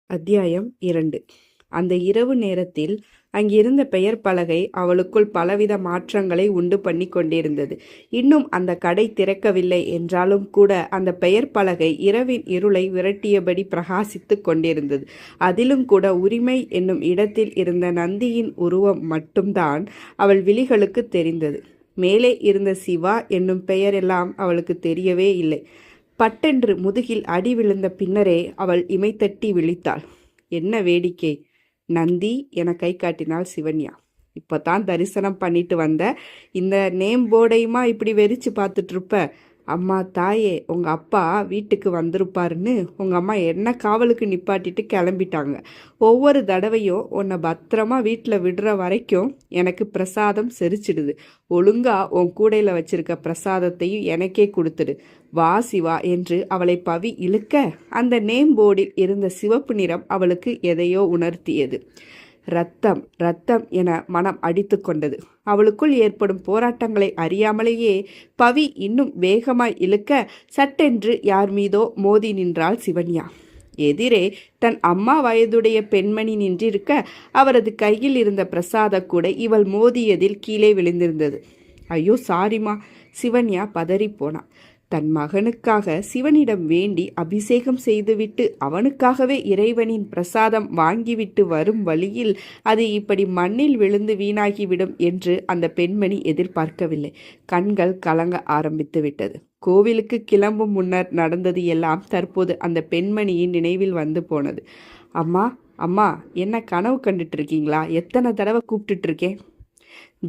அத்தியாயம் 2. அந்த இரவு நேரத்தில் அங்கிருந்த பெயர் பலகை அவளுக்குள் பலவித மாற்றங்களை உண்டு பண்ணி கொண்டிருந்தது. இன்னும் அந்த கடை திறக்கவில்லை என்றாலும் கூட அந்த பெயர் பலகை இரவின் இருளை விரட்டியபடி பிரகாசித்து கொண்டிருந்தது. அதிலும் கூட உரிமை என்னும் இடத்தில் இருந்த நந்தியின் உருவம் மட்டும்தான் அவள் விழிகளுக்கு தெரிந்தது. மேலே இருந்த சிவா என்னும் பெயரெல்லாம் அவளுக்கு தெரியவே இல்லை. பட்டென்று முதுகில் அடி விழுந்த பின்னரே அவள் இமைத்தட்டி விழித்தாள். என்ன வேடிக்கை! நந்தி என கை காட்டினாள் சிவன்யா. இப்போதான் தரிசனம் பண்ணிட்டு வந்த, இந்த நேம் போர்டையுமா இப்படி வெறிச்சு பார்த்துட்டு இருப்ப? அம்மா தாயே, உங்கள் அப்பா வீட்டுக்கு வந்திருப்பாருன்னு உங்கள் அம்மா என்ன காவலுக்கு நிப்பாட்டிட்டு கிளம்பிட்டாங்க. ஒவ்வொரு தடவையும் உன்னை பத்திரமா வீட்டில் விடுற வரைக்கும் எனக்கு பிரசாதம் செரிச்சிடுது. ஒழுங்கா உன் கூடையில் வச்சிருக்க பிரசாதத்தையும் எனக்கே கொடுத்துடு. வா சிவா என்று அவளை பவி இழுக்க அந்த நேம் போர்டில் இருந்த சிவப்பு நிறம் அவளுக்கு எதையோ உணர்த்தியது. ரத்தம் ரத்தம் என மனம் அடித்து கொண்டது. அவளுக்குள் ஏற்படும் போராட்டங்களை அறியாமலேயே பவி இன்னும் வேகமாய் இழுக்க சட்டென்று யார் மீதோ மோதி நின்றாள் சிவன்யா. எதிரே தன் அம்மா வயதுடைய பெண்மணி நின்றிருக்க அவரது கையில் இருந்த பிரசாத கூட இவள் மோதியதில் கீழே விழுந்திருந்தது. ஐயோ சாரிமா! சிவன்யா பதறி போனாள். தன் மகனுக்காக சிவனிடம் வேண்டி அபிஷேகம் செய்துவிட்டு அவனுக்காகவே இறைவனின் பிரசாதம் வாங்கிவிட்டு வரும் வழியில் அது இப்படி மண்ணில் விழுந்து வீணாகிவிடும் என்று அந்த பெண்மணி எதிர்பார்க்கவில்லை. கண்கள் கலங்க ஆரம்பித்து விட்டது. கோவிலுக்கு கிளம்பும் முன்னர் நடந்தது எல்லாம் தற்போது அந்த பெண்மணியின் நினைவில் வந்து போனது. அம்மா அம்மா, என்ன கனவு கண்டுட்டு இருக்கீங்களா? எத்தனை தடவை கூப்பிட்டுட்டு இருக்கேன்.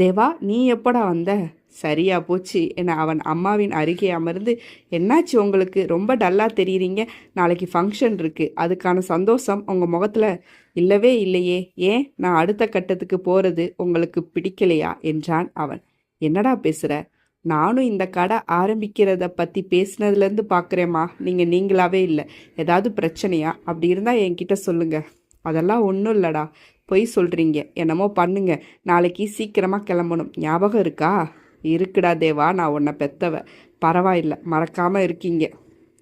தேவா, நீ எப்படா வந்த? சரியா போச்சு என அவன் அம்மாவின் அருகே அமர்ந்து, என்னாச்சு உங்களுக்கு? ரொம்ப டல்லாக தெரியுறீங்க. நாளைக்கு ஃபங்க்ஷன் இருக்குது, அதுக்கான சந்தோஷம் உங்கள் முகத்தில் இல்லவே இல்லையே. ஏன், நான் அடுத்த கட்டத்துக்கு போகிறது உங்களுக்கு பிடிக்கலையா என்றான் அவன். என்னடா பேசுகிற? நானும் இந்த கடை ஆரம்பிக்கிறத பற்றி பேசினதுலேருந்து பார்க்குறேம்மா. நீங்கள் நீங்களாவே இல்லை. ஏதாவது பிரச்சனையா? அப்படி இருந்தால் என்கிட்ட சொல்லுங்கள். அதெல்லாம் ஒன்றும் இல்லைடா, பொய் சொல்கிறீங்க. என்னமோ பண்ணுங்க, நாளைக்கு சீக்கிரமாக கிளம்பணும். ஞாபகம் இருக்கா? இருக்குடா தேவா, நான் உன்னை பெத்தவ. பரவாயில்ல, மறக்காமல் இருக்கீங்க.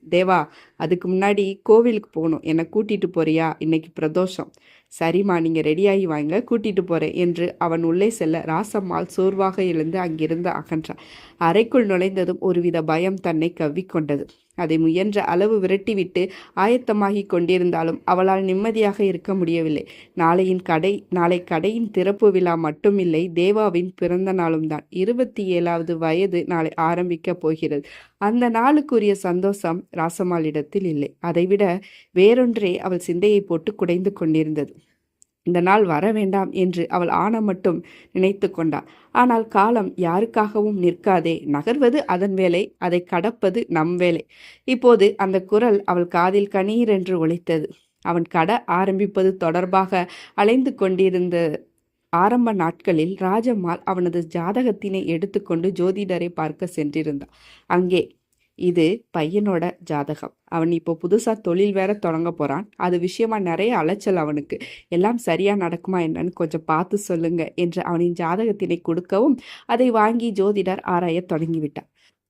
தேவா, அதுக்கு முன்னாடி கோவிலுக்கு போகணும். என்னை கூட்டிகிட்டு போறியா? இன்னைக்கு பிரதோஷம். சரிம்மா, நீங்கள் ரெடியாகி வாங்க, கூட்டிகிட்டு போகிறேன் என்று அவன் உள்ளே செல்ல ராசம்மாள் சோர்வாக எழுந்து அங்கிருந்து அகன்றாள். அறைக்குள் நுழைந்ததும் ஒருவித பயம் தன்னை கவ்விக்கொண்டது. அதை முயன்ற அளவு விரட்டிவிட்டு ஆயத்தமாகி கொண்டிருந்தாலும் அவளால் நிம்மதியாக இருக்க முடியவில்லை. நாளை கடையின் திறப்பு விழா மட்டுமில்லை, தேவாவின் பிறந்த நாளும் தான். 27வது வயது நாளை ஆரம்பிக்கப் போகிறது. அந்த நாளுக்குரிய சந்தோஷம் ராசம்மாளிடத்தில் இல்லை. அதைவிட வேறொன்றே அவள் சிந்தையை போட்டு குடைந்து கொண்டிருந்தது. இந்த நாள் வர வேண்டாம் என்று அவள் மட்டும் நினைத்து கொண்டாள். ஆனால் காலம் யாருக்காகவும் நிற்காதே. நகர்வது அதன் வேலை, அதை கடப்பது நம் வேலை. இப்போது அந்த குரல் அவள் காதில் கணீர் என்று ஒலித்தது. அவன் கடை ஆரம்பிப்பது தொடர்பாக அலைந்து கொண்டிருந்த ஆரம்ப நாட்களில் ராஜம்மாள் அவனது ஜாதகத்தினை எடுத்துக்கொண்டு ஜோதிடரை பார்க்க சென்றிருந்தாள். அங்கே, இது பையனோட ஜாதகம். அவன் இப்போ புதுசாக தொழில் வேற தொடங்க போகிறான். அது விஷயமா நிறைய அலைச்சல் அவனுக்கு. எல்லாம் சரியாக நடக்குமா என்னன்னு கொஞ்சம் பார்த்து சொல்லுங்க என்று அவனின் ஜாதகத்தினை கொடுக்கவும் அதை வாங்கி ஜோதிடர் ஆராய தொடங்கிவிட்டார்.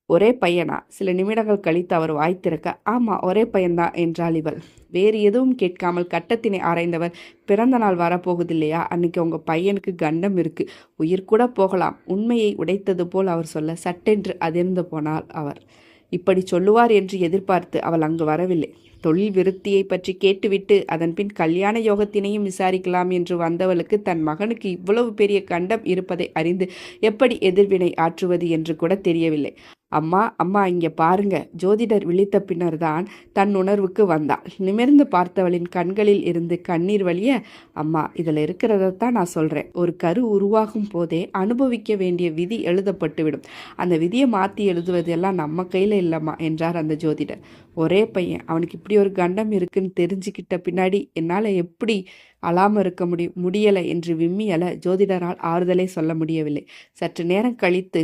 ஒரே பையனா? சில நிமிடங்கள் கழித்து அவர் வாய் திறக்க, ஆமாம் ஒரே பையன்தான் என்றாள் இவள். வேறு எதுவும் கேட்காமல் கட்டத்தினை ஆராய்ந்தவர், பிறந்த நாள் வரப்போகுதில்லையா? அன்னைக்கு உங்கள் பையனுக்கு கண்டம் இருக்கு, உயிர் கூட போகலாம். உண்மையை உடைத்தது போல் அவர் சொல்ல சட்டென்று அதிர்ந்து போனாள் அவர். இப்படி சொல்லுவார் என்று எதிர்பார்த்து அவள் அங்கு வரவில்லை. தொழில் விருத்தியை பற்றி கேட்டுவிட்டு அதன் பின் கல்யாண யோகத்தினையும் விசாரிக்கலாம் என்று வந்தவளுக்கு தன் மகனுக்கு இவ்வளவு பெரிய கண்டம் இருப்பதை அறிந்து எப்படி எதிர்வினை ஆற்றுவது என்று கூட தெரியவில்லை. அம்மா அம்மா, இங்கே பாருங்க. ஜோதிடர் விழித்த பின்னர் தான் தன் உணர்வுக்கு வந்தாள். நிமிர்ந்து பார்த்தவளின் கண்களில் இருந்து கண்ணீர் வழிய, அம்மா இதில் இருக்கிறதான் நான் சொல்கிறேன். ஒரு கரு உருவாகும் போதே அனுபவிக்க வேண்டிய விதி எழுதப்பட்டுவிடும். அந்த விதியை மாற்றி எழுதுவதெல்லாம் நம்ம கையில் இல்லைம்மா என்றார் அந்த ஜோதிடர். ஒரே பையன், அவனுக்கு இப்படி ஒரு கண்டம் இருக்குன்னு தெரிஞ்சுக்கிட்ட பின்னாடி என்னால் எப்படி அழாமல் இருக்க முடியலை என்று விம்மியல ஜோதிடரால் ஆறுதலை சொல்ல முடியவில்லை. சற்று நேரம் கழித்து,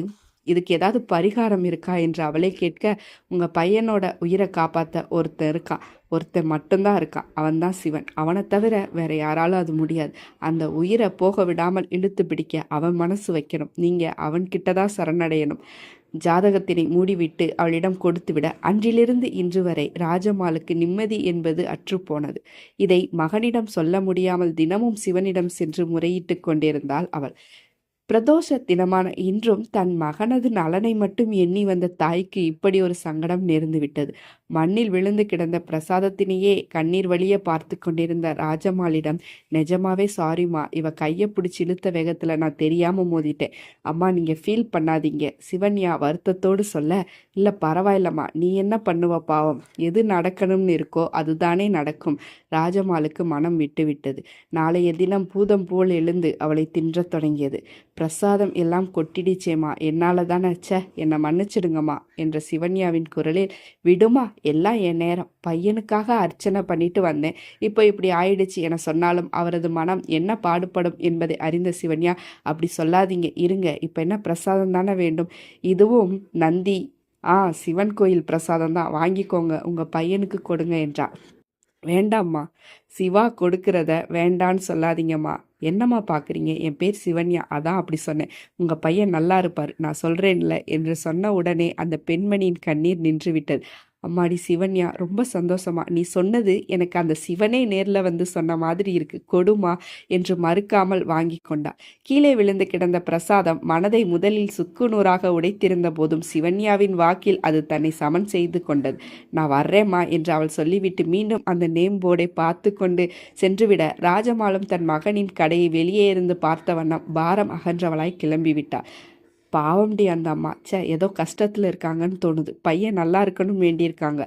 இதுக்கு ஏதாவது பரிகாரம் இருக்கா என்று அவளே கேட்க, உங்கள் பையனோட உயிரை காப்பாற்ற ஒருத்தன் இருக்கான். ஒருத்தன் மட்டும்தான் இருக்கான். அவன்தான் சிவன். அவனை தவிர வேற யாராலும் அது முடியாது. அந்த உயிரை போக விடாமல் இழுத்து பிடிக்க அவன் மனசு வைக்கணும். நீங்கள் அவன்கிட்ட தான் சரணடையணும். ஜாதகத்தினை மூடிவிட்டு அவளிடம் கொடுத்துவிட அன்றிலிருந்து இன்று வரை ராஜம்மாளுக்கு நிம்மதி என்பது அற்றுப்போனது. இதை மகனிடம் சொல்ல முடியாமல் தினமும் சிவனிடம் சென்று முறையிட்டு கொண்டிருந்தாள் அவள். பிரதோஷ தினமான இன்றும் தன் மகனது நலனை மட்டும் எண்ணி வந்த தாய்க்கு இப்படி ஒரு சங்கடம் நேர்ந்து விட்டது. மண்ணில் விழுந்து கிடந்த பிரசாதத்தினையே கண்ணீர் வழிய பார்த்து கொண்டிருந்த ராஜம்மாளிடம், நிஜமாவே சாரிம்மா, இவ கையை பிடிச்சி இழுத்த வேகத்துல நான் தெரியாம மோதிட்டேன். அம்மா நீங்க ஃபீல் பண்ணாதீங்க. சிவன்யா வருத்தத்தோடு சொல்ல, இல்ல பரவாயில்லம்மா, நீ என்ன பண்ணுவ பாவம், எது நடக்கணும்னு இருக்கோ அதுதானே நடக்கும். ராஜம்மாளுக்கு மனம் விட்டு விட்டது. நாளைய தினம் பூதம் போல் எழுந்து அவளை தின்றத் தொடங்கியது. பிரசாதம் எல்லாம் கொட்டிடுச்சேம்மா, என்னால தானே, என்னை மன்னிச்சிடுங்கம்மா என்ற சிவன்யாவின் குரலில், விடுமா, எல்லாம் என் நேரம், பையனுக்காக அர்ச்சனை பண்ணிட்டு வந்தேன், இப்போ இப்படி ஆயிடுச்சு என சொன்னாலும் அவரது மனம் என்ன பாடுபடும் என்பதை அறிந்த சிவன்யா, அப்படி சொல்லாதீங்க, இருங்க, இப்போ என்ன பிரசாதம் தானே வேண்டும், இதுவும் நந்தி சிவன் கோயில் பிரசாதம் தான், வாங்கிக்கோங்க, உங்கள் பையனுக்கு கொடுங்க என்றார். வேண்டாம்மா, சிவா கொடுக்கிறத வேண்டான்னு சொல்லாதீங்கம்மா. என்னம்மா பார்க்குறீங்க, என் பேர் சிவன்யா, அதான் அப்படி சொன்னேன், உங்கள் பையன் நல்லா இருப்பார், நான் சொல்கிறேன்ல என்று சொன்ன உடனே அந்த பெண்மணியின் கண்ணீர் நின்று விட்டது. அம்மாடி சிவன்யா, ரொம்ப சந்தோஷமா, நீ சொன்னது எனக்கு அந்த சிவனே நேரில் வந்து சொன்ன மாதிரி இருக்கு, கொடுமா என்று மறுக்காமல் வாங்கி கொண்டார். கீழே விழுந்து கிடந்த பிரசாதம் மனதை முதலில் சுக்குநூறாக உடைத்திருந்த போதும் சிவன்யாவின் வாக்கில் அது தன்னை சமன் செய்து கொண்டது. நான் வர்றேம்மா என்று அவள் சொல்லிவிட்டு மீண்டும் அந்த நேம் போர்டை பார்த்து கொண்டு சென்றுவிட, ராஜமாலும் தன் மகனின் கடையை வெளியே இருந்து பார்த்த வண்ணம் பாரம் அகன்றவளாய் கிளம்பிவிட்டார். பாவம்டி அந்த அம்மா, ஏதோ கஷ்டத்தில் இருக்காங்கன்னு தோணுது, பையன் நல்லா இருக்கணும் வேண்டியிருக்காங்க,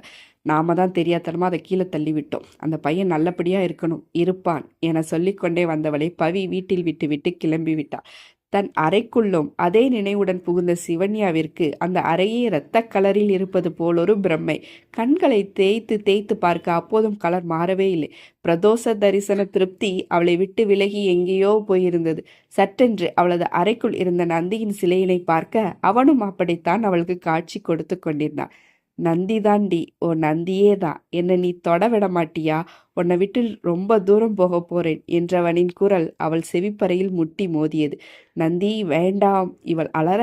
நாம தான் தெரியாதனமா அதை கீழே தள்ளி விட்டோம், அந்த பையன் நல்லபடியா இருக்கணும், இருப்பான் என சொல்லிக்கொண்டே வந்தவளை பவி வீட்டில் விட்டுவிட்டு கிளம்பி விட்டாள். தன் அறைக்குள்ளும் அதே நினைவுடன் புகுந்த சிவன்யாவிற்கு அந்த அறையே இரத்த கலரில் இருப்பது போலொரு பிரம்மை. கண்களை தேய்த்து தேய்த்து பார்க்க அப்போதும் கலர் மாறவே இல்லை. பிரதோஷ தரிசன திருப்தி அவளை விட்டு விலகி எங்கேயோ போயிருந்தது. சட்டென்று அவளது அறைக்குள் இருந்த நந்தியின் சிலையினை பார்க்க அவனும் அப்படித்தான் அவளுக்கு காட்சி கொடுத்து கொண்டிருந்தான். நந்தி தாண்டி, ஓ நந்தியே தான், என்னை நீ தொட விட மாட்டியா, உன்னை விட்டு ரொம்ப தூரம் போக போறேன் என்றவனின் குரல் அவள் செவிப்பறையில் முட்டி மோதியது. நந்தி வேண்டாம், இவள் அலற,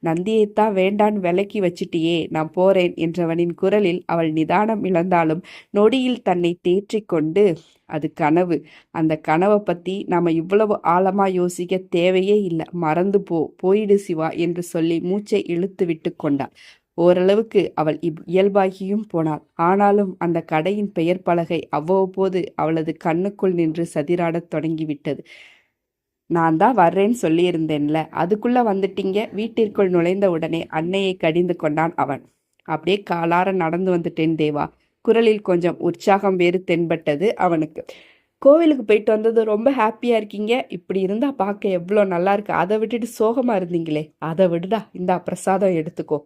நந்தியைத்தான் வேண்டான்னு விலக்கி வச்சிட்டியே, நான் போறேன் என்றவனின் குரலில் அவள் நிதானம் இழந்தாலும் நொடியில் தன்னை தேற்றிக்கொண்டு, அது கனவு, அந்த கனவை பத்தி நாம இவ்வளவு ஆழமா யோசிக்க தேவையே இல்லை, மறந்து போயிடு சிவா என்று சொல்லி மூச்சை இழுத்து விட்டு கொண்டாள். ஓரளவுக்கு அவள் இயல்பாகியும் போனாள். ஆனாலும் அந்த கடையின் பெயர் பலகை அவ்வப்போது அவளது கண்ணுக்குள் நின்று சதிராடத் தொடங்கிவிட்டது. நான் தான் வர்றேன்னு சொல்லியிருந்தேன்ல, அதுக்குள்ள வந்துட்டீங்க. வீட்டிற்குள் நுழைந்த உடனே அன்னையை கடிந்து கொண்டான் அவன். அப்படியே காலார நடந்து வந்துட்டேன் தேவா. குரலில் கொஞ்சம் உற்சாகம் வேறு தென்பட்டது அவனுக்கு. கோவிலுக்கு போயிட்டு வந்தது ரொம்ப ஹாப்பியாக இருக்கீங்க, இப்படி இருந்தால் பார்க்க எவ்வளோ நல்லா இருக்கு, அதை விட்டுட்டு சோகமாக இருந்தீங்களே, அதை விடுடா, இந்தா பிரசாதம் எடுத்துக்கோ.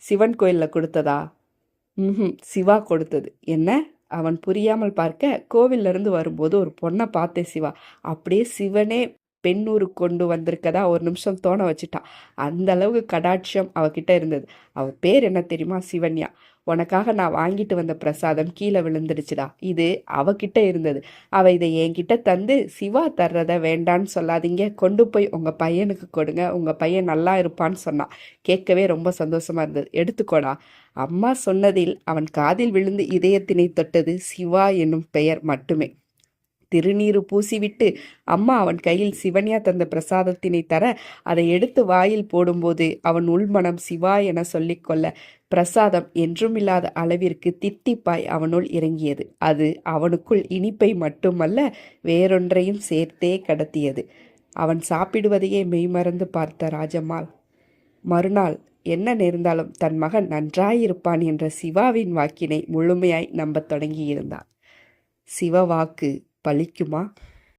சிவன் கோயிலில் கொடுத்ததா? சிவா கொடுத்தது. என்ன? அவன் புரியாமல் பார்க்க, கோவிலிருந்து வரும்போது ஒரு பொண்ணை பார்த்தேன் சிவா, அப்படியே சிவனே பெண்ணூரு கொண்டு வந்திருக்கதா ஒரு நிமிஷம் தோண வச்சுட்டான். அந்த அளவுக்கு கடாட்சியம் அவகிட்ட இருந்தது. அவ பேர் என்ன தெரியுமா? சிவன்யா. உனக்காக நான் வாங்கிட்டு வந்த பிரசாதம் கீழே விழுந்துடுச்சுடா. இது அவகிட்ட இருந்தது. அவ இதை என்கிட்ட தந்து, சிவா தர்றத வேண்டான்னு சொல்லாதீங்க, கொண்டு போய் உங்க பையனுக்கு கொடுங்க, உங்க பையன் நல்லா இருப்பான்னு சொன்னான். கேட்கவே ரொம்ப சந்தோஷமா இருந்தது. எடுத்துக்கோடா. அம்மா சொன்னதில் அவன் காதில் விழுந்து இதயத்தினை தொட்டது சிவா என்னும் பெயர் மட்டுமே. திருநீரு பூசிவிட்டு அம்மா அவன் கையில் சிவன்யா தந்த பிரசாதத்தினை தர, அதை எடுத்து வாயில் போடும்போது அவன் உள்மனம் சிவா என சொல்லிக்கொள்ள, பிரசாதம் என்றுமில்லாத அளவிற்கு தித்திப்பாய் அவனுள் இறங்கியது. அது அவனுக்குள் இனிப்பை மட்டுமல்ல, வேறொன்றையும் சேர்த்தே கடத்தியது. அவன் சாப்பிடுவதையே மெய்மறந்து பார்த்த ராஜம்மாள் மறுநாள் என்ன நேர்ந்தாலும் தன் மகன் நன்றாயிருப்பான் என்ற சிவாவின் வாக்கினை முழுமையாய் நம்பத் தொடங்கியிருந்தாள். சிவ வாக்கு பலிக்குமா?